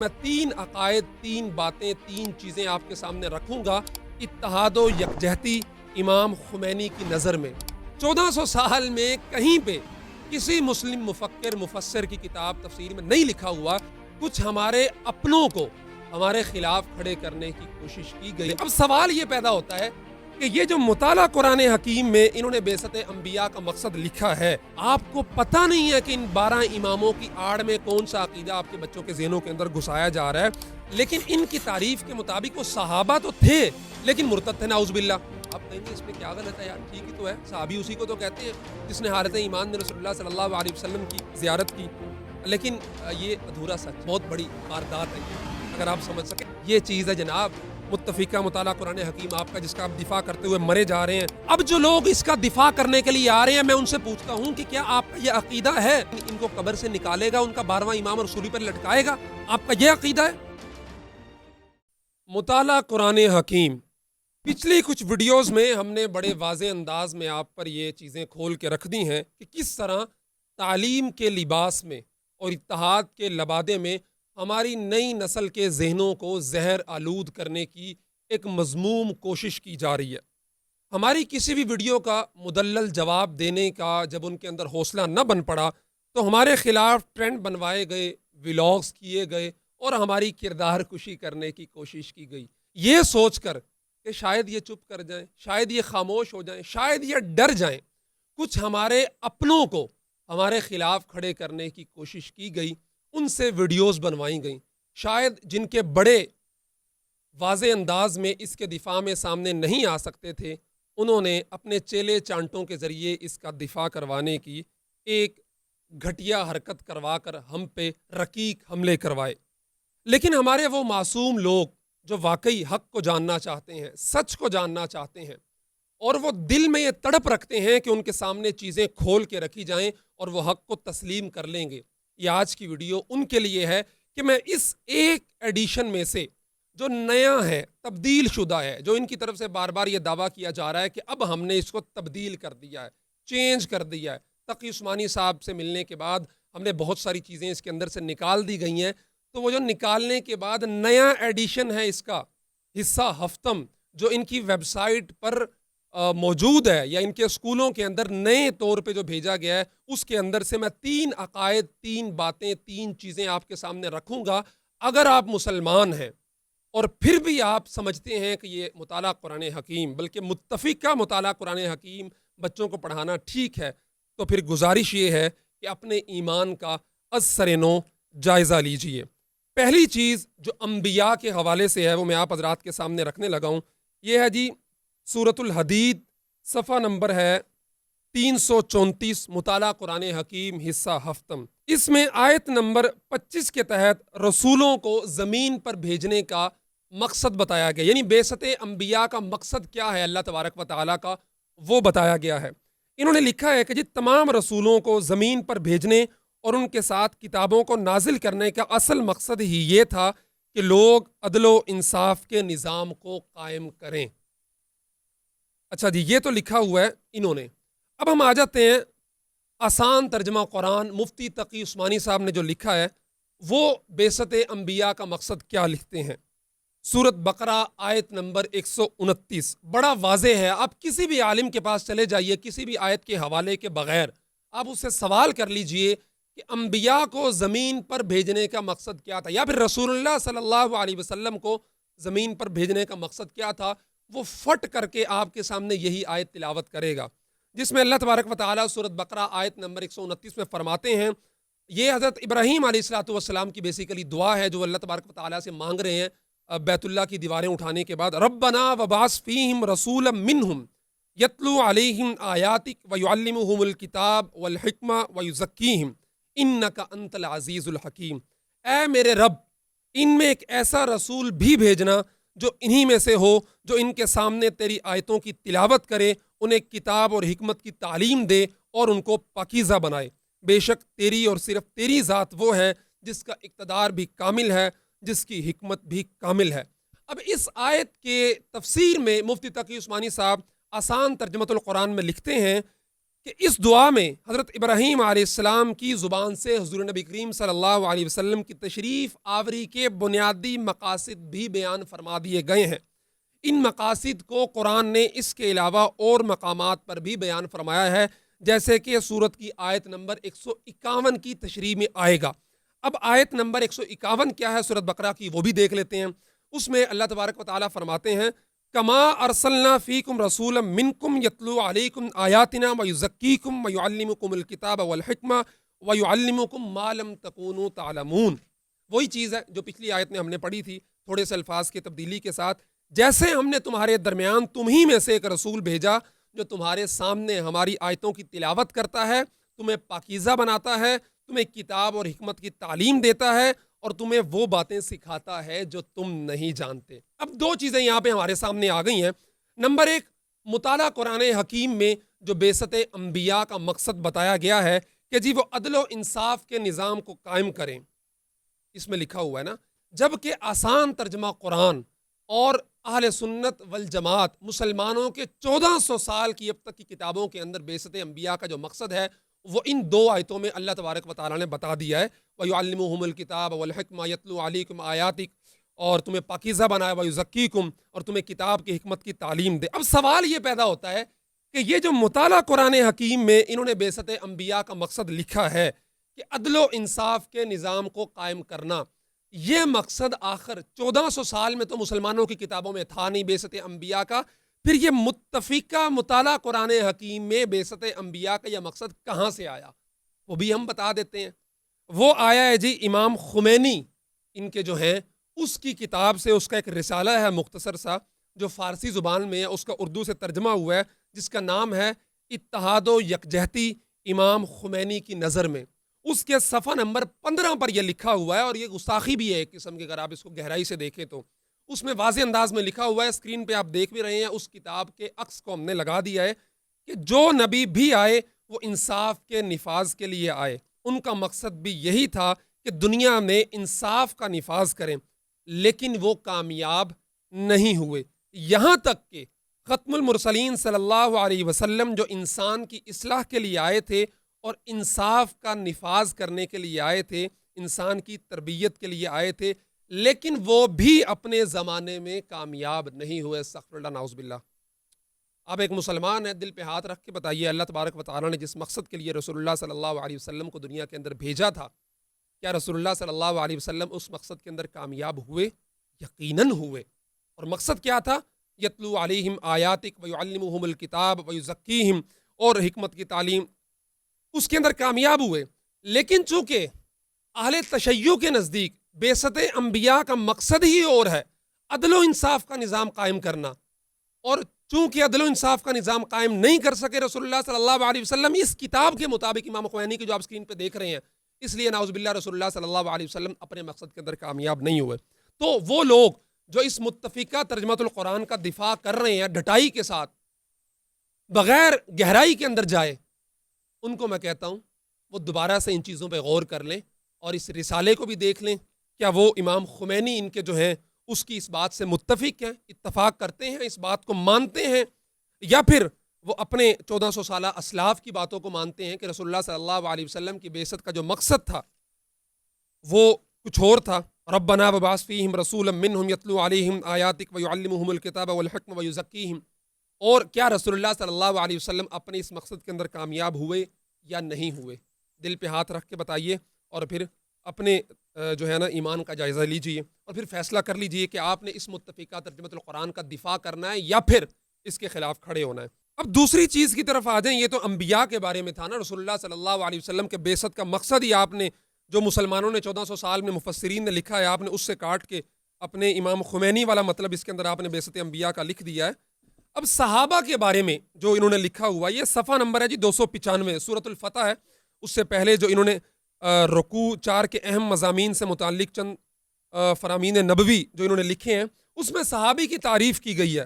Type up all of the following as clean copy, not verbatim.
میں تین عقائد، تین باتیں، تین چیزیں آپ کے سامنے رکھوں گا اتحاد و یکجہتی امام خمینی کی نظر میں 1400 سال میں کہیں پہ کسی مسلم مفکر مفسر کی کتاب تفسیر میں نہیں لکھا ہوا. کچھ ہمارے اپنوں کو ہمارے خلاف کھڑے کرنے کی کوشش کی گئی. اب سوال یہ پیدا ہوتا ہے کہ یہ جو مطالعہ قرآن حکیم میں انہوں نے بعثت انبیاء کا مقصد لکھا ہے، آپ کو پتہ نہیں ہے کہ ان 12 اماموں کی آڑ میں کون سا عقیدہ آپ کے بچوں کے ذہنوں کے اندر گھسایا جا رہا ہے. لیکن ان کی تعریف کے مطابق وہ صحابہ تو تھے لیکن مرتد تھے، نعوذ باللہ. آپ کہیں گے اس میں کیا غلط ہے یار، ٹھیک ہی تو ہے، صحابی اسی کو تو کہتے ہیں جس نے حالت ایمان میں رسول اللہ صلی اللہ علیہ وسلم کی زیارت کی. لیکن یہ ادھورا سچ، بہت بڑی واردات ہے اگر آپ سمجھ سکیں. یہ چیز ہے جناب متفقہ مطالعہ قرآن حکیم آپ کا، جس کا آپ دفاع کرتے ہوئے مرے جا رہے ہیں. اب جو لوگ اس کا دفاع کرنے کے لیے آ رہے ہیں، میں ان سے پوچھتا ہوں کہ کیا آپ کا یہ عقیدہ ہے ان کو قبر سے نکالے گا، ان کا 12واں امام اور سولی پر لٹکائے گا؟ آپ کا یہ عقیدہ ہے؟ مطالعہ قرآن حکیم، پچھلی کچھ ویڈیوز میں ہم نے بڑے واضح انداز میں آپ پر یہ چیزیں کھول کے رکھ دی ہیں کہ کس طرح تعلیم کے لباس میں اور اتحاد کے لبادے میں ہماری نئی نسل کے ذہنوں کو زہر آلود کرنے کی ایک مذموم کوشش کی جا رہی ہے. ہماری کسی بھی ویڈیو کا مدلل جواب دینے کا جب ان کے اندر حوصلہ نہ بن پڑا تو ہمارے خلاف ٹرینڈ بنوائے گئے، ولاگز کیے گئے اور ہماری کردار کشی کرنے کی کوشش کی گئی، یہ سوچ کر کہ شاید یہ چپ کر جائیں، شاید یہ خاموش ہو جائیں، شاید یہ ڈر جائیں. کچھ ہمارے اپنوں کو ہمارے خلاف کھڑے کرنے کی کوشش کی گئی، ان سے ویڈیوز بنوائی گئیں. شاید جن کے بڑے واضح انداز میں اس کے دفاع میں سامنے نہیں آ سکتے تھے، انہوں نے اپنے چیلے چانٹوں کے ذریعے اس کا دفاع کروانے کی ایک گھٹیا حرکت کروا کر ہم پہ رقیق حملے کروائے. لیکن ہمارے وہ معصوم لوگ جو واقعی حق کو جاننا چاہتے ہیں، سچ کو جاننا چاہتے ہیں، اور وہ دل میں یہ تڑپ رکھتے ہیں کہ ان کے سامنے چیزیں کھول کے رکھی جائیں اور وہ حق کو تسلیم کر لیں گے، یہ آج کی ویڈیو ان کے لیے ہے کہ میں اس ایک ایڈیشن میں سے جو نیا ہے، تبدیل شدہ ہے، جو ان کی طرف سے بار بار یہ دعویٰ کیا جا رہا ہے کہ اب ہم نے اس کو تبدیل کر دیا ہے، چینج کر دیا ہے، تقی عثمانی صاحب سے ملنے کے بعد ہم نے بہت ساری چیزیں اس کے اندر سے نکال دی گئی ہیں، تو وہ جو نکالنے کے بعد نیا ایڈیشن ہے اس کا حصہ ہفتم جو ان کی ویب سائٹ پر موجود ہے یا ان کے اسکولوں کے اندر نئے طور پہ جو بھیجا گیا ہے، اس کے اندر سے میں تین عقائد، تین باتیں، تین چیزیں آپ کے سامنے رکھوں گا. اگر آپ مسلمان ہیں اور پھر بھی آپ سمجھتے ہیں کہ یہ مطالعہ قرآن حکیم بلکہ متفقہ مطالعہ قرآن حکیم بچوں کو پڑھانا ٹھیک ہے، تو پھر گزارش یہ ہے کہ اپنے ایمان کا از سر نو جائزہ لیجئے. پہلی چیز جو انبیاء کے حوالے سے ہے وہ میں آپ حضرات کے سامنے رکھنے لگا ہوں، یہ ہے جی سورۃ الحدید، صفحہ نمبر ہے 334، مطالعہ قرآن حکیم حصہ ہفتم. اس میں آیت نمبر 25 کے تحت رسولوں کو زمین پر بھیجنے کا مقصد بتایا گیا، یعنی بعثت انبیاء کا مقصد کیا ہے اللہ تبارک و تعالیٰ کا، وہ بتایا گیا ہے. انہوں نے لکھا ہے کہ جی تمام رسولوں کو زمین پر بھیجنے اور ان کے ساتھ کتابوں کو نازل کرنے کا اصل مقصد ہی یہ تھا کہ لوگ عدل و انصاف کے نظام کو قائم کریں. اچھا جی، یہ تو لکھا ہوا ہے انہوں نے. اب ہم آ جاتے ہیں آسان ترجمہ قرآن مفتی تقی عثمانی صاحب نے جو لکھا ہے، وہ بعثت انبیاء کا مقصد کیا لکھتے ہیں. سورۃ بقرہ آیت نمبر 129 بڑا واضح ہے. آپ کسی بھی عالم کے پاس چلے جائیے، کسی بھی آیت کے حوالے کے بغیر آپ اس سے سوال کر لیجئے کہ انبیاء کو زمین پر بھیجنے کا مقصد کیا تھا، یا پھر رسول اللہ صلی اللہ علیہ وسلم کو زمین پر بھیجنے کا مقصد کیا تھا. وہ فٹ کر کے آپ کے سامنے یہی آیت تلاوت کرے گا، جس میں اللہ تبارک و تعالیٰ سورۃ بقرہ آیت نمبر 129 میں فرماتے ہیں، یہ حضرت ابراہیم علیہ السلام کی بیسیکلی دعا ہے جو اللہ تبارک و تعالیٰ سے مانگ رہے ہیں بیت اللہ کی دیواریں اٹھانے کے بعد. ربنا وبعث فیہم رسولا منہم یتلو علیہم آیاتک ویعلمہم الکتاب والحکمہ ویزکیہم انک انت العزیز الحکیم. اے میرے رب، ان میں ایک ایسا رسول بھی بھیجنا جو انہی میں سے ہو، جو ان کے سامنے تیری آیتوں کی تلاوت کرے، انہیں کتاب اور حکمت کی تعلیم دے اور ان کو پاکیزہ بنائے. بے شک تیری اور صرف تیری ذات وہ ہے جس کا اقتدار بھی کامل ہے، جس کی حکمت بھی کامل ہے. اب اس آیت کے تفسیر میں مفتی تقی عثمانی صاحب آسان ترجمۃ القرآن میں لکھتے ہیں کہ اس دعا میں حضرت ابراہیم علیہ السلام کی زبان سے حضور نبی کریم صلی اللہ علیہ وسلم کی تشریف آوری کے بنیادی مقاصد بھی بیان فرما دیے گئے ہیں۔ ان مقاصد کو قرآن نے اس کے علاوہ اور مقامات پر بھی بیان فرمایا ہے، جیسے کہ سورت کی آیت نمبر 151 کی تشریح میں آئے گا۔ اب آیت نمبر 151 کیا ہے سورت بقرہ کی، وہ بھی دیکھ لیتے ہیں۔ اس میں اللہ تبارک و تعالیٰ فرماتے ہیں کما ارسلنا فیکم رسولا منکم یتلو علیکم آیاتنا ویزکیکم ویعلمکم الکتاب والحکمہ ویعلمکم ما لم تکونوا تعلمون۔ وہی چیز ہے جو پچھلی آیت میں ہم نے پڑھی تھی، تھوڑے سے الفاظ کی تبدیلی کے ساتھ۔ جیسے ہم نے تمہارے درمیان تمہیں میں سے ایک رسول بھیجا جو تمہارے سامنے ہماری آیتوں کی تلاوت کرتا ہے، تمہیں پاکیزہ بناتا ہے، تمہیں کتاب اور حکمت کی تعلیم دیتا ہے اور تمہیں وہ باتیں سکھاتا ہے جو تم نہیں جانتے۔ اب دو چیزیں یہاں پہ ہمارے سامنے آ گئی ہیں۔ نمبر ایک، مطالعہ قرآن حکیم میں جو بعثت انبیاء کا مقصد بتایا گیا ہے کہ جی وہ عدل و انصاف کے نظام کو قائم کریں، اس میں لکھا ہوا ہے نا، جبکہ آسان ترجمہ قرآن اور اہل سنت والجماعت مسلمانوں کے 1400 سال کی اب تک کی کتابوں کے اندر بعثت انبیاء کا جو مقصد ہے وہ ان دو آیتوں میں اللہ تبارک و تعالیٰ نے بتا دیا ہے۔ وَيُعَلِّمُهُمُ الْكِتَابَ وَالْحِکْمَةَ يَتْلُو عَلَيْكُمْ آیَاتِکَ، اور تمہیں پاکیزہ بنائے، وَيُزَکِّیکُم، اور تمہیں کتاب کی حکمت کی تعلیم دے۔ اب سوال یہ پیدا ہوتا ہے کہ یہ جو مطالعہ قرآن حکیم میں انہوں نے بعثت انبیاء کا مقصد لکھا ہے کہ عدل و انصاف کے نظام کو قائم کرنا، یہ مقصد آخر 1400 سال میں تو مسلمانوں کی کتابوں میں تھا نہیں بعثت انبیاء کا، پھر یہ متفقہ مطالعہ قرآن حکیم میں بعثت انبیاء کا یہ مقصد کہاں سے آیا، وہ بھی ہم بتا دیتے ہیں۔ وہ آیا ہے جی امام خمینی ان کے جو ہیں اس کی کتاب سے، اس کا ایک رسالہ ہے مختصر سا جو فارسی زبان میں ہے، اس کا اردو سے ترجمہ ہوا ہے، جس کا نام ہے اتحاد و یکجہتی امام خمینی کی نظر میں۔ اس کے صفحہ نمبر 15 پر یہ لکھا ہوا ہے، اور یہ گستاخی بھی ہے ایک قسم کی، اگر آپ اس کو گہرائی سے دیکھیں تو اس میں واضح انداز میں لکھا ہوا ہے، اسکرین پہ آپ دیکھ بھی رہے ہیں، اس کتاب کے عکس کو ہم نے لگا دیا ہے کہ جو نبی بھی آئے وہ انصاف کے نفاذ کے لیے آئے، ان کا مقصد بھی یہی تھا کہ دنیا میں انصاف کا نفاذ کریں، لیکن وہ کامیاب نہیں ہوئے، یہاں تک کہ ختم المرسلین صلی اللہ علیہ وسلم جو انسان کی اصلاح کے لیے آئے تھے اور انصاف کا نفاذ کرنے کے لیے آئے تھے، انسان کی تربیت کے لیے آئے تھے، لیکن وہ بھی اپنے زمانے میں کامیاب نہیں ہوئے۔ استغفر اللہ، نعوذ باللہ۔ آپ ایک مسلمان ہیں، دل پہ ہاتھ رکھ کے بتائیے، اللہ تبارک و تعالیٰ نے جس مقصد کے لیے رسول اللہ صلی اللہ علیہ وسلم کو دنیا کے اندر بھیجا تھا، کیا رسول اللہ صلی اللہ علیہ وسلم اس مقصد کے اندر کامیاب ہوئے؟ یقیناً ہوئے۔ اور مقصد کیا تھا؟ یتلو علیہم آیاتک ویعلمہم الکتاب ویزکیہم، اور حکمت کی تعلیم، اس کے اندر کامیاب ہوئے۔ لیکن چونکہ اہل تشیع کے نزدیک بعثت انبیاء کا مقصد ہی اور ہے، عدل و انصاف کا نظام قائم کرنا، اور چونکہ عدل و انصاف کا نظام قائم نہیں کر سکے رسول اللہ صلی اللہ علیہ وسلم اس کتاب کے مطابق امام خمینی کی جو آپ اسکرین پہ دیکھ رہے ہیں، اس لیے نعوذ باللہ رسول اللہ صلی اللہ علیہ وسلم اپنے مقصد کے اندر کامیاب نہیں ہوئے۔ تو وہ لوگ جو اس متفقہ ترجمۃ القرآن کا دفاع کر رہے ہیں ڈٹائی کے ساتھ، بغیر گہرائی کے اندر جائے، ان کو میں کہتا ہوں وہ دوبارہ سے ان چیزوں پہ غور کر لیں اور اس رسالے کو بھی دیکھ لیں، کیا وہ امام خمینی ان کے جو ہیں اس کی اس بات سے متفق ہیں، اتفاق کرتے ہیں، اس بات کو مانتے ہیں، یا پھر وہ اپنے 1400 سالہ اسلاف کی باتوں کو مانتے ہیں کہ رسول اللہ صلی اللہ علیہ وسلم کی بعثت کا جو مقصد تھا وہ کچھ اور تھا۔ ربنا وبعث فیہم رسولا منہم یتلو علیہم آیاتک ویعلمہم الکتاب والحکمہ ویزکیہم، اور کیا رسول اللہ صلی اللہ علیہ وسلم اپنے اس مقصد کے اندر کامیاب ہوئے یا نہیں ہوئے؟ دل پہ ہاتھ رکھ کے بتائیے، اور پھر اپنے جو ہے نا ایمان کا جائزہ لیجئے، اور پھر فیصلہ کر لیجئے کہ آپ نے اس متفقہ ترجمۃ القرآن کا دفاع کرنا ہے یا پھر اس کے خلاف کھڑے ہونا ہے۔ اب دوسری چیز کی طرف آ جائیں، یہ تو انبیاء کے بارے میں تھا نا، رسول اللہ صلی اللہ علیہ وسلم کے بعثت کا مقصد ہی آپ نے جو مسلمانوں نے 1400 سال میں مفسرین نے لکھا ہے، آپ نے اس سے کاٹ کے اپنے امام خمینی والا مطلب اس کے اندر آپ نے بعثت انبیاء کا لکھ دیا ہے۔ اب صحابہ کے بارے میں جو انہوں نے لکھا ہوا، یہ صفحہ نمبر ہے جی 295، سورۃ الفتح ہے، اس سے پہلے جو انہوں نے رکوع 4 کے اہم مضامین سے متعلق چند فرامین نبوی جو انہوں نے لکھے ہیں، اس میں صحابی کی تعریف کی گئی ہے۔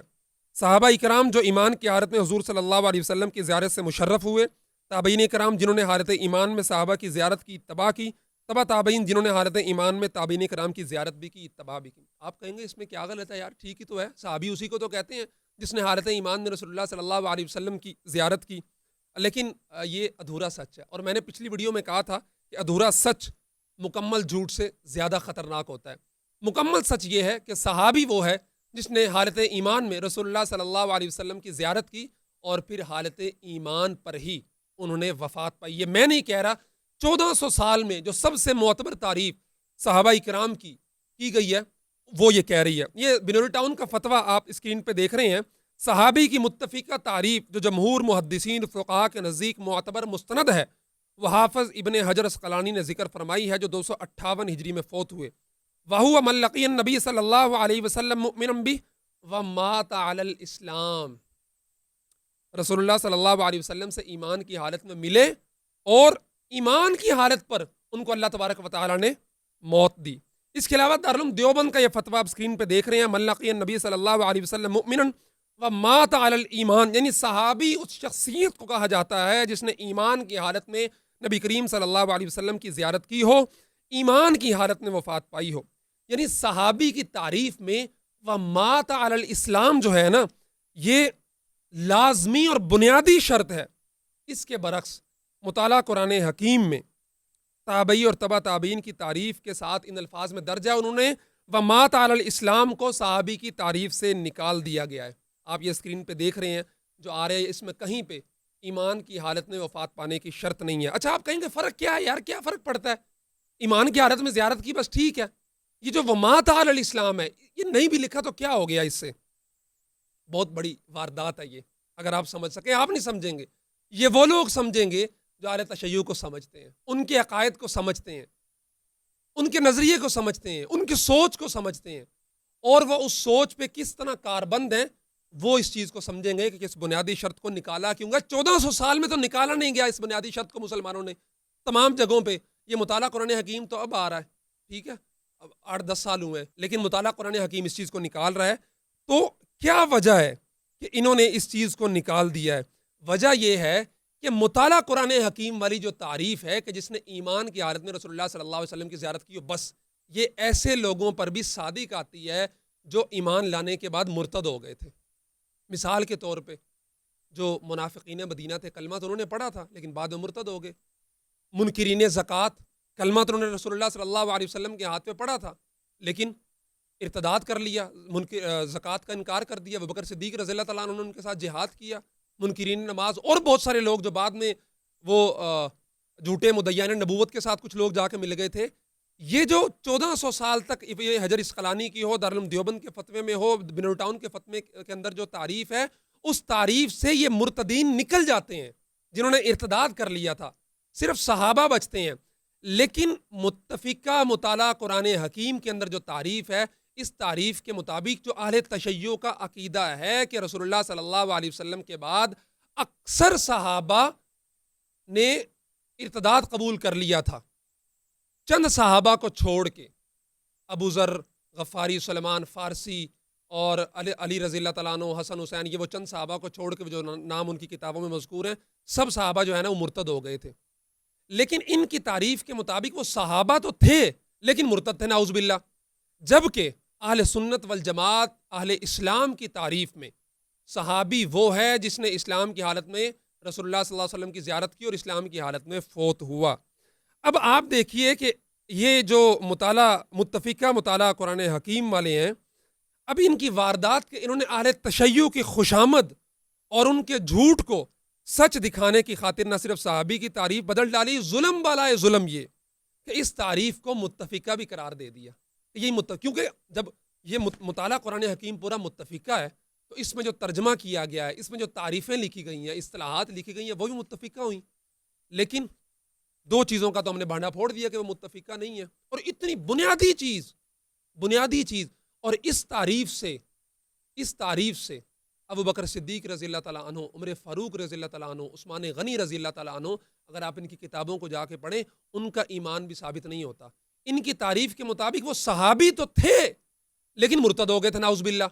صحابہ اکرام جو ایمان کی حالت میں حضور صلی اللہ علیہ وسلم کی زیارت سے مشرف ہوئے، تابعین اکرام جنہوں نے حالت ایمان میں صحابہ کی زیارت کی اتباع کی، تبع تابعین جنہوں نے حالت ایمان میں تابعین اکرام کی زیارت بھی کی، اتباع بھی کی۔ آپ کہیں گے اس میں کیا غلط ہے یار، ٹھیک ہی تو ہے، صحابی اسی کو تو کہتے ہیں جس نے حالت ایمان میں رسول اللہ صلی اللہ علیہ وسلم کی زیارت کی۔ لیکن یہ ادھورا سچ ہے، اور میں نے پچھلی ویڈیو میں کہا تھا کہ ادھورا سچ مکمل جھوٹ سے زیادہ خطرناک ہوتا ہے۔ مکمل سچ یہ ہے کہ صحابی وہ ہے جس نے حالت ایمان میں رسول اللہ صلی اللہ علیہ وسلم کی زیارت کی اور پھر حالت ایمان پر ہی انہوں نے وفات پائی۔ یہ میں نہیں کہہ رہا، 1400 سال میں جو سب سے معتبر تعریف صحابہ کرام کی گئی ہے وہ یہ کہہ رہی ہے۔ یہ بنور ٹاؤن کا فتویٰ آپ اسکرین پہ دیکھ رہے ہیں۔ صحابی کی متفقہ تعریف جو جمہور محدثین فقہاء کے نزدیک معتبر مستند ہے، وہ حافظ ابن حجر اسقلانی نے ذکر فرمائی ہے، جو 258 ہجری میں فوت ہوئے۔ وَهُوَ مَن لَقِيَ النَّبِيَّ صلی اللہ علیہ وسلم مؤمنا بِهِ وَمَاتَ عَلَى الْإِسْلَامِ، رسول اللہ صلی اللہ علیہ وسلم سے ایمان کی حالت میں ملے اور ایمان کی حالت پر ان کو اللہ تبارک و تعالی نے موت دی۔ اس کے علاوہ دارالعلوم دیوبند کا یہ فتویٰ آپ اسکرین پہ دیکھ رہے ہیں، من لقی النبی صلی اللہ علیہ وسلم مؤمنا ومات علی الایمان، یعنی صحابی اس شخصیت کو کہا جاتا ہے جس نے ایمان کی حالت میں نبی کریم صلی اللہ علیہ وسلم کی زیارت کی ہو، ایمان کی حالت میں وفات پائی ہو۔ یعنی صحابی کی تعریف میں ومات علی الاسلام جو ہے نا، یہ لازمی اور بنیادی شرط ہے۔ اس کے برعکس مطالعہ قرآن حکیم میں تابعی اور تبع تابعین کی تعریف کے ساتھ ان الفاظ میں درج ہے، انہوں نے ومات علی الاسلام کو صحابی کی تعریف سے نکال دیا گیا ہے۔ آپ یہ اسکرین پہ دیکھ رہے ہیں جو آ رہے ہیں، اس میں کہیں پہ ایمان کی حالت میں وفات پانے کی شرط نہیں ہے۔ اچھا آپ کہیں گے فرق کیا ہے یار، کیا فرق پڑتا ہے؟ ایمان کی حالت میں زیارت کی بس ٹھیک ہے، یہ جو ومات علی الاسلام ہے یہ نہیں بھی لکھا تو کیا ہو گیا؟ اس سے بہت بڑی واردات ہے یہ، اگر آپ سمجھ سکیں۔ آپ نہیں سمجھیں گے، یہ وہ لوگ سمجھیں گے جو اہل تشیع کو سمجھتے ہیں، ان کے عقائد کو سمجھتے ہیں، ان کے نظریے کو سمجھتے ہیں، ان کی سوچ کو سمجھتے ہیں، اور وہ اس سوچ پہ کس طرح کاربند ہیں، وہ اس چیز کو سمجھیں گے کہ اس بنیادی شرط کو نکالا کیوں گا۔ 1400 سال میں تو نکالا نہیں گیا اس بنیادی شرط کو مسلمانوں نے، تمام جگہوں پہ۔ یہ مطالعہ قرآن حکیم تو اب آ رہا ہے، ٹھیک ہے، اب 8-10 سال ہوئے ہیں، لیکن مطالعہ قرآن حکیم اس چیز کو نکال رہا ہے۔ تو کیا وجہ ہے کہ انہوں نے اس چیز کو نکال دیا ہے؟ وجہ یہ ہے کہ مطالعہ قرآن حکیم والی جو تعریف ہے کہ جس نے ایمان کی حالت میں رسول اللہ صلی اللہ علیہ وسلم کی زیارت کی ہو، بس یہ ایسے لوگوں پر بھی صادق آتی ہے جو ایمان لانے کے بعد مرتد ہو گئے تھے۔ مثال کے طور پہ جو منافقین مدینہ تھے، کلمہ تو انہوں نے پڑھا تھا لیکن بعد میں مرتد ہو گئے۔ منکرین زکوٰۃ، کلمہ تو انہوں نے رسول اللہ صلی اللہ علیہ وسلم کے ہاتھ پہ پڑھا تھا لیکن ارتداد کر لیا، زکوٰۃ کا انکار کر دیا۔ ابوبکر صدیق رضی اللہ تعالیٰ عنہ نے ان کے ساتھ جہاد کیا۔ منکرین نماز اور بہت سارے لوگ جو بعد میں وہ جھوٹے مدعیان نبوت کے ساتھ کچھ لوگ جا کے مل گئے تھے، یہ جو 1400 سال تک یہ حجر اسقلانی کی ہو، دارالعلوم دیوبند کے فتوے میں ہو، بنور ٹاؤن کے فتوے کے اندر جو تعریف ہے، اس تعریف سے یہ مرتدین نکل جاتے ہیں جنہوں نے ارتداد کر لیا تھا، صرف صحابہ بچتے ہیں۔ لیکن متفقہ مطالعہ قرآن حکیم کے اندر جو تعریف ہے، اس تعریف کے مطابق جو اہل تشیع کا عقیدہ ہے کہ رسول اللہ صلی اللہ علیہ وسلم کے بعد اکثر صحابہ نے ارتداد قبول کر لیا تھا، چند صحابہ کو چھوڑ کے، ابو ذر غفاری، سلمان فارسی اور علی رضی اللہ تعالیٰ عنہ، حسن حسین، یہ وہ چند صحابہ کو چھوڑ کے جو نام ان کی کتابوں میں مذکور ہیں، سب صحابہ جو ہے نا وہ مرتد ہو گئے تھے۔ لیکن ان کی تعریف کے مطابق وہ صحابہ تو تھے لیکن مرتد تھے، نعوذ باللہ۔ جبکہ اہل سنت والجماعت، اہل اسلام کی تعریف میں صحابی وہ ہے جس نے اسلام کی حالت میں رسول اللہ صلی اللہ علیہ وسلم کی زیارت کی اور اسلام کی حالت میں فوت ہوا۔ اب آپ دیکھیے کہ یہ جو متفقہ مطالعہ قرآن حکیم والے ہیں، اب ان کی واردات کے انہوں نے اہل تشیع کی خوشامد اور ان کے جھوٹ کو سچ دکھانے کی خاطر نہ صرف صحابی کی تعریف بدل ڈالی، ظلم بالائے ظلم یہ کہ اس تعریف کو متفقہ بھی قرار دے دیا۔ کیونکہ جب یہ مطالعہ قرآن حکیم پورا متفقہ ہے تو اس میں جو ترجمہ کیا گیا ہے، اس میں جو تعریفیں لکھی گئی ہیں، اصطلاحات لکھی گئی ہیں، وہ بھی متفقہ ہوئیں۔ لیکن دو چیزوں کا تو ہم نے بھانڈا پھوڑ دیا کہ وہ متفقہ نہیں ہے، اور اتنی بنیادی چیز، اور اس تعریف سے ابو بکر صدیق رضی اللہ تعالیٰ عنہ، عمر فاروق رضی اللہ تعالیٰ عنہ، عثمان غنی رضی اللہ تعالیٰ عنہ، اگر آپ ان کی کتابوں کو جا کے پڑھیں، ان کا ایمان بھی ثابت نہیں ہوتا۔ ان کی تعریف کے مطابق وہ صحابی تو تھے لیکن مرتد ہو گئے تھے، نعوذ باللہ۔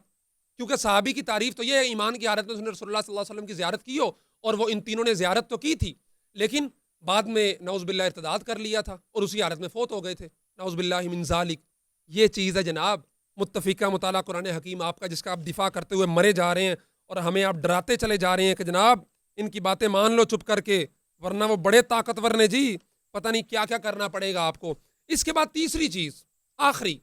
کیونکہ صحابی کی تعریف تو یہ ہے ایمان کی حالت میں رسول اللہ صلی اللہ علیہ وسلم کی زیارت کی ہو، اور وہ ان تینوں نے زیارت تو کی تھی لیکن بعد میں نعوذ باللہ ارتداد کر لیا تھا اور اسی حالت میں فوت ہو گئے تھے، نعوذ باللہ من ذالک۔ یہ چیز ہے جناب متفقہ مطالعہ قرآن حکیم آپ کا، جس کا آپ دفاع کرتے ہوئے مرے جا رہے ہیں اور ہمیں آپ ڈراتے چلے جا رہے ہیں کہ جناب ان کی باتیں مان لو چپ کر کے، ورنہ وہ بڑے طاقتور نے جی، پتہ نہیں کیا کیا کرنا پڑے گا آپ کو۔ اس کے بعد تیسری چیز، آخری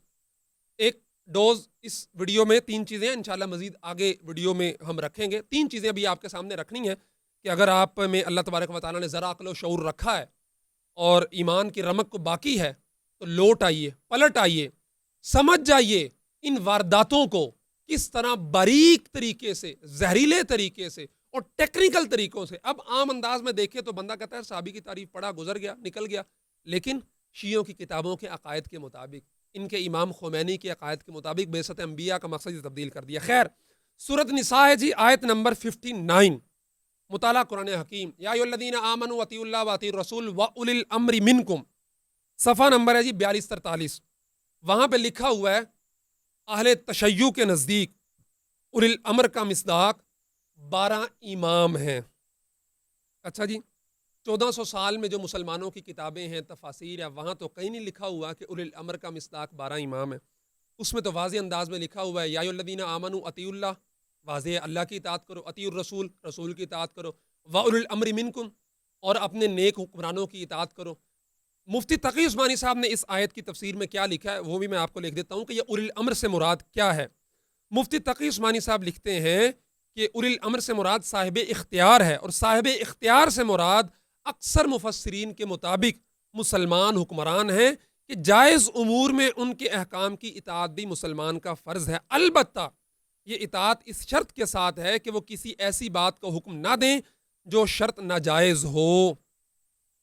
ایک ڈوز اس ویڈیو میں، 3 چیزیں انشاءاللہ مزید آگے ویڈیو میں ہم رکھیں گے، 3 چیزیں ابھی آپ کے سامنے رکھنی ہیں کہ اگر آپ میں اللہ تبارک و تعالیٰ نے ذرا عقل و شعور رکھا ہے اور ایمان کی رمق کو باقی ہے تو لوٹ آئیے، پلٹ آئیے، سمجھ جائیے ان وارداتوں کو کس طرح باریک طریقے سے، زہریلے طریقے سے اور ٹیکنیکل طریقوں سے۔ اب عام انداز میں دیکھے تو بندہ کہتا ہے صحابی کی تعریف پڑھا، گزر گیا، نکل گیا، لیکن شیعوں کی کتابوں کے عقائد کے مطابق، ان کے امام خمینی کے عقائد کے مطابق بعثت انبیاء کا مقصد یہ تبدیل کر دیا۔ خیر، سورۃ نساء ہے جی، آیت نمبر 59، مطالعہ قرآن حکیم، یا ایھا الذین آمنوا اطیعوا اللہ واطیعوا الرسول واولی الامر منکم، صفحہ نمبر ہے جی 4243۔ وہاں پہ لکھا ہوا ہے اہل تشیع کے نزدیک اولی الامر کا مصداق 12 امام ہیں۔ اچھا جی، 1400 سال میں جو مسلمانوں کی کتابیں ہیں، تفاسیر ہے، وہاں تو کہیں نہیں لکھا ہوا کہ اولی الامر کا مصداق 12 امام ہے۔ اس میں تو واضح انداز میں لکھا ہوا ہے یا ایھا الذین آمنوا اطیعوا اللہ، واضح ہے اللہ کی اطاعت کرو، اطیعوا الرسول، رسول کی اطاعت کرو، واولی الامر منکم، اور اپنے نیک حکمرانوں کی اطاعت کرو۔ مفتی تقی عثمانی صاحب نے اس آیت کی تفسیر میں کیا لکھا ہے وہ بھی میں آپ کو لکھ دیتا ہوں کہ یہ اولی الامر سے مراد کیا ہے۔ مفتی تقی عثمانی صاحب لکھتے ہیں کہ اولی الامر سے مراد صاحب اختیار ہے، اور صاحب اختیار سے مراد اکثر مفسرین کے مطابق مسلمان حکمران ہیں کہ جائز امور میں ان کے احکام کی اطاعت بھی مسلمان کا فرض ہے، البتہ یہ اطاعت اس شرط کے ساتھ ہے کہ وہ کسی ایسی بات کو حکم نہ دیں جو شرط ناجائز ہو،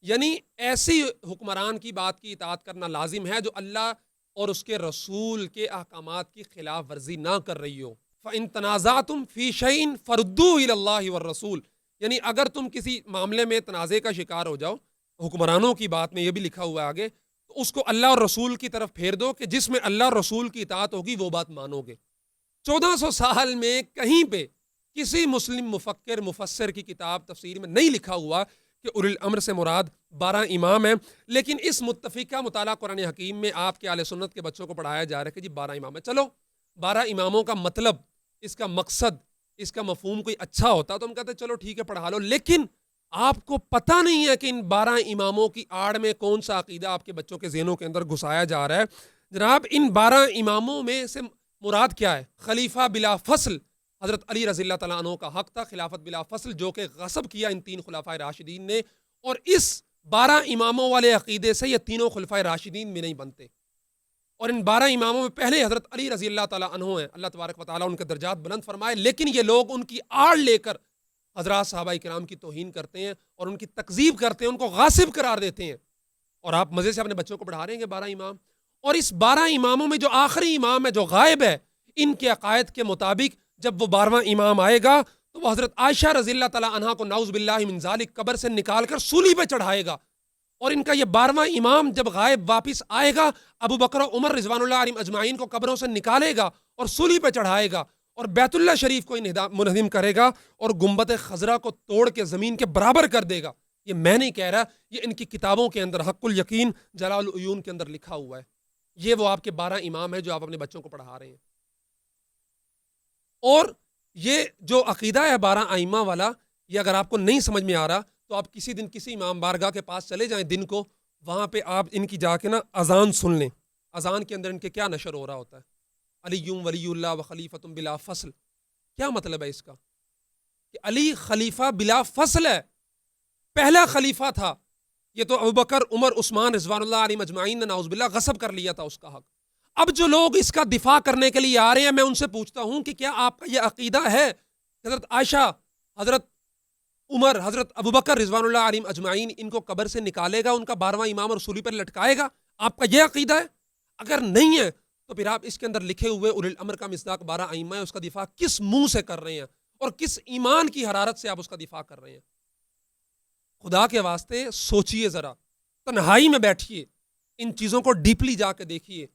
یعنی ایسی حکمران کی بات کی اطاعت کرنا لازم ہے جو اللہ اور اس کے رسول کے احکامات کی خلاف ورزی نہ کر رہی ہو۔ فَإِن تَنَازَعْتُمْ فِي شَيْءٍ فَرُدُّوهُ إِلَى اللَّهِ وَالرَّسُولِ، یعنی اگر تم کسی معاملے میں تنازع کا شکار ہو جاؤ، حکمرانوں کی بات میں یہ بھی لکھا ہوا ہے آگے، تو اس کو اللہ اور رسول کی طرف پھیر دو کہ جس میں اللہ اور رسول کی اطاعت ہوگی وہ بات مانو گے۔ 1400 سال میں کہیں پہ کسی مسلم مفکر مفسر کی کتاب تفسیر میں نہیں لکھا ہوا کہ اولی الامر سے مراد 12 امام ہیں، لیکن اس متفقہ مطالعہ قرآن حکیم میں آپ کے اہل سنت کے بچوں کو پڑھایا جا رہا ہے کہ جی 12 امام ہیں۔ چلو 12 اماموں کا مطلب، اس کا مقصد، اس کا مفہوم کوئی اچھا ہوتا تو ہم کہتے ہیں چلو ٹھیک ہے پڑھا لو، لیکن آپ کو پتہ نہیں ہے کہ ان 12 اماموں کی آڑ میں کون سا عقیدہ آپ کے بچوں کے ذہنوں کے اندر گھسایا جا رہا ہے۔ جناب ان 12 اماموں میں سے مراد کیا ہے؟ خلیفہ بلا فصل حضرت علی رضی اللہ تعالیٰ عنہ کا حق تھا، خلافت بلا فصل، جو کہ غصب کیا ان 3 خلفائے راشدین نے، اور اس 12 اماموں والے عقیدے سے یہ تینوں خلفائے راشدین بھی نہیں بنتے، اور ان 12 اماموں میں پہلے حضرت علی رضی اللہ تعالیٰ عنہ ہیں، اللہ تبارک و تعالیٰ ان کے درجات بلند فرمائے، لیکن یہ لوگ ان کی آڑ لے کر حضرات صحابہ کرام کی توہین کرتے ہیں اور ان کی تکذیب کرتے ہیں، ان کو غاصب قرار دیتے ہیں، اور آپ مزے سے اپنے بچوں کو پڑھا رہے ہیں کہ 12 امام، اور اس 12 اماموں میں جو آخری امام ہے جو غائب ہے، ان کے عقائد کے مطابق جب وہ 12واں امام آئے گا تو وہ حضرت عائشہ رضی اللہ تعالیٰ عنہا کو نعوذ باللہ من ذالک قبر سے نکال کر سولی پہ چڑھائے گا، اور ان کا یہ 12واں امام جب غائب واپس آئے گا، ابو بکر و عمر رضوان اللہ علیہم اجمعین کو قبروں سے نکالے گا اور سولی پہ چڑھائے گا، اور بیت اللہ شریف کو منہدم کرے گا اور گنبد خضرا کو توڑ کے زمین کے برابر کر دے گا۔ یہ میں نہیں کہہ رہا، یہ ان کی کتابوں کے اندر حق الیقین جلال العیون کے اندر لکھا ہوا ہے۔ یہ وہ آپ کے 12 امام ہیں جو آپ اپنے بچوں کو پڑھا رہے ہیں، اور یہ جو عقیدہ ہے 12 ائمہ والا، یہ اگر آپ کو نہیں سمجھ میں آ رہا تو آپ کسی دن کسی امام بارگاہ کے پاس چلے جائیں دن کو، وہاں پہ آپ ان کی جا کے نا اذان سن لیں، اذان کے اندر ان کے کیا نشر ہو رہا ہوتا ہے، علی ولی اللہ و خلیفۃ بلا فصل، کیا مطلب ہے اس کا؟ کہ علی خلیفہ بلا فصل ہے، پہلا خلیفہ تھا، یہ تو ابوبکر عمر عثمان رضوان اللہ علیہم اجمعین نے نعوذ باللہ غصب کر لیا تھا اس کا حق۔ اب جو لوگ اس کا دفاع کرنے کے لیے آ رہے ہیں، میں ان سے پوچھتا ہوں کہ کیا آپ کا یہ عقیدہ ہے حضرت عائشہ، حضرت عمر، حضرت ابوبکر رضوان اللہ علیہم اجمعین ان کو قبر سے نکالے گا، ان کا 12واں امام اور سولی پر لٹکائے گا؟ آپ کا یہ عقیدہ ہے؟ اگر نہیں ہے تو پھر آپ اس کے اندر لکھے ہوئے اولی الامر کا مصداق 12 ائمہ ہے، اس کا دفاع کس منہ سے کر رہے ہیں اور کس ایمان کی حرارت سے آپ اس کا دفاع کر رہے ہیں؟ خدا کے واسطے سوچئے ذرا، تنہائی میں بیٹھیے، ان چیزوں کو ڈیپلی جا کے دیکھیے،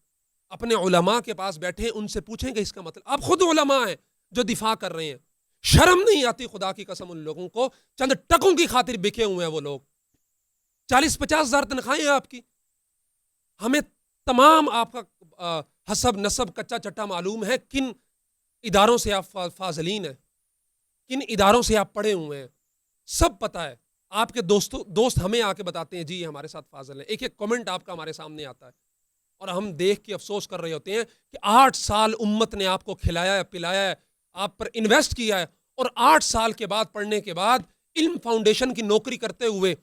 اپنے علماء کے پاس بیٹھے ان سے پوچھیں کہ اس کا مطلب، آپ خود علماء ہیں جو دفاع کر رہے ہیں، شرم نہیں آتی خدا کی قسم ان لوگوں کو؟ چند ٹکوں کی خاطر بکے ہوئے ہیں وہ لوگ، 40-50 ہزار تنخواہیں آپ کی، ہمیں تمام آپ کا حسب نسب کچا چٹا معلوم ہے، کن اداروں سے آپ فاضلین ہیں، کن اداروں سے آپ پڑھے ہوئے ہیں، سب پتہ ہے. آپ کے دوست ہمیں آ کے بتاتے ہیں جی یہ ہمارے ساتھ فاضل ہیں. ایک ایک کمنٹ آپ کا ہمارے سامنے آتا ہے اور ہم دیکھ کے افسوس کر رہے ہوتے ہیں کہ 8 سال امت نے آپ کو کھلایا ہے، پلایا ہے، آپ پر انویسٹ کیا ہے، اور 8 سال کے بعد پڑھنے کے بعد علم فاؤنڈیشن کی نوکری کرتے ہوئے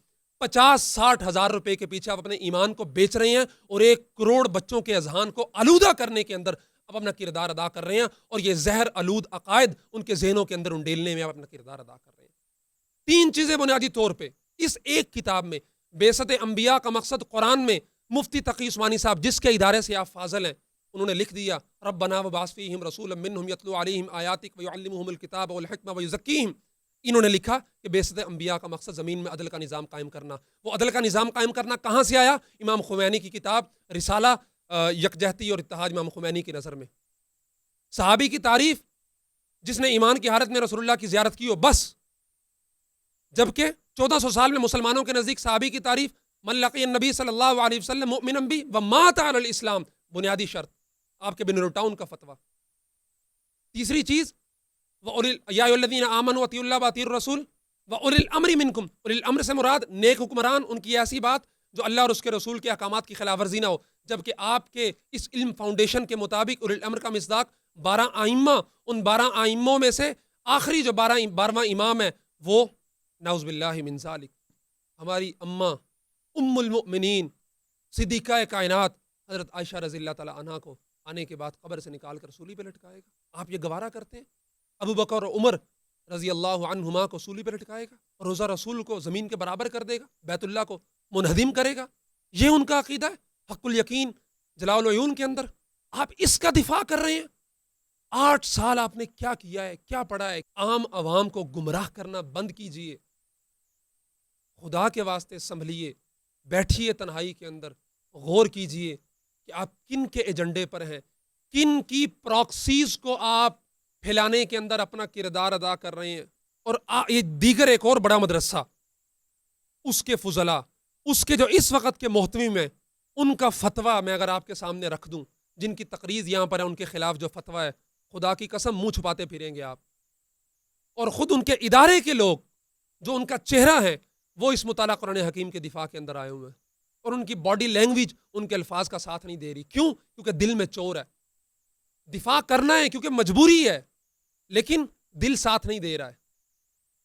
50-60 ہزار روپے کے پیچھے آپ اپنے ایمان کو بیچ رہے ہیں اور 1 کروڑ بچوں کے اذہان کو آلودہ کرنے کے اندر آپ اپنا کردار ادا کر رہے ہیں، اور یہ زہر آلود عقائد ان کے ذہنوں کے اندر انڈیلنے میں آپ اپنا کردار ادا کر رہے ہیں. 3 چیزیں بنیادی طور پہ اس ایک کتاب میں، بعثت انبیاء کا مقصد قرآن میں، مفتی تقی عثمانی صاحب جس کے ادارے سے آپ فاضل ہیں، انہوں نے لکھ دیا ربنا وبعث فیہم رسولا منہم یتلو علیہم آیاتک ویعلمہم الکتاب والحکمہ ویزکیہم. انہوں نے لکھا کہ بعثت انبیاء کا مقصد زمین میں عدل کا نظام قائم کرنا. وہ عدل کا نظام قائم کرنا کہاں سے آیا؟ امام خمینی کی کتاب رسالہ یکجہتی اور اتحاد امام خمینی کی نظر میں. صحابی کی تعریف جس نے ایمان کی حالت میں رسول اللہ کی زیارت کی ہو بس، جبکہ 1400 سال میں مسلمانوں کے نزدیک صحابی کی تعریف من لقی النبی صلی اللہ علیہ وسلم مؤمنا بی ومات علی الاسلام، بنیادی شرط آپ کے بن روٹاؤن کا فتویٰ. تیسری چیز یا ایھا الذین آمنوا اطیعوا اللہ واطیعوا الرسول واولی الامر منکم. اولی الامر سے مراد نیک حکمران، ان کی ایسی بات جو اللہ اور اس کے رسول کے احکامات کی خلاف ورزی نہ ہو. جبکہ آپ کے اس علم فاؤنڈیشن کے مطابق اولی الامر کا مصداق 12 ائمہ، ان 12 ائموں میں سے آخری جو 12واں امام ہے وہ نعوذ باللہ من ذالک ہماری اماں ام المؤمنین صدیقہ کائنات حضرت عائشہ رضی اللہ تعالی عنہا کو آنے کے بعد قبر سے نکال کر سولی پہ لٹکائے گا. آپ یہ گوارا کرتے ہیں؟ ابو بکر اور عمر رضی اللہ عنہما کو سولی پہ لٹکائے گا، اور روزہ رسول کو زمین کے برابر کر دے گا، بیت اللہ کو منہدم کرے گا. یہ ان کا عقیدہ ہے حق الیقین جلاء العیون کے اندر. آپ اس کا دفاع کر رہے ہیں. 8 سال آپ نے کیا کیا ہے، کیا پڑھا ہے؟ عام عوام کو گمراہ کرنا بند کیجئے. خدا کے واسطے سنبھلیے، بیٹھیے تنہائی کے اندر، غور کیجئے کہ آپ کن کے ایجنڈے پر ہیں، کن کی پراکسیز کو آپ پھیلانے کے اندر اپنا کردار ادا کر رہے ہیں. اور یہ دیگر ایک اور بڑا مدرسہ، اس کے فضلاء، اس کے جو اس وقت کے محتمم ہیں، ان کا فتویٰ میں اگر آپ کے سامنے رکھ دوں، جن کی تقریر یہاں پر ہے، ان کے خلاف جو فتویٰ ہے، خدا کی قسم منہ چھپاتے پھریں گے آپ. اور خود ان کے ادارے کے لوگ جو ان کا چہرہ ہے وہ اس مطالعہ قرآن حکیم کے دفاع کے اندر آئے ہوئے ہیں، اور ان کی باڈی لینگویج ان کے الفاظ کا ساتھ نہیں دے رہی. کیوں؟ کیونکہ دل میں چور ہے. دفاع کرنا ہے کیونکہ مجبوری ہے، لیکن دل ساتھ نہیں دے رہا ہے.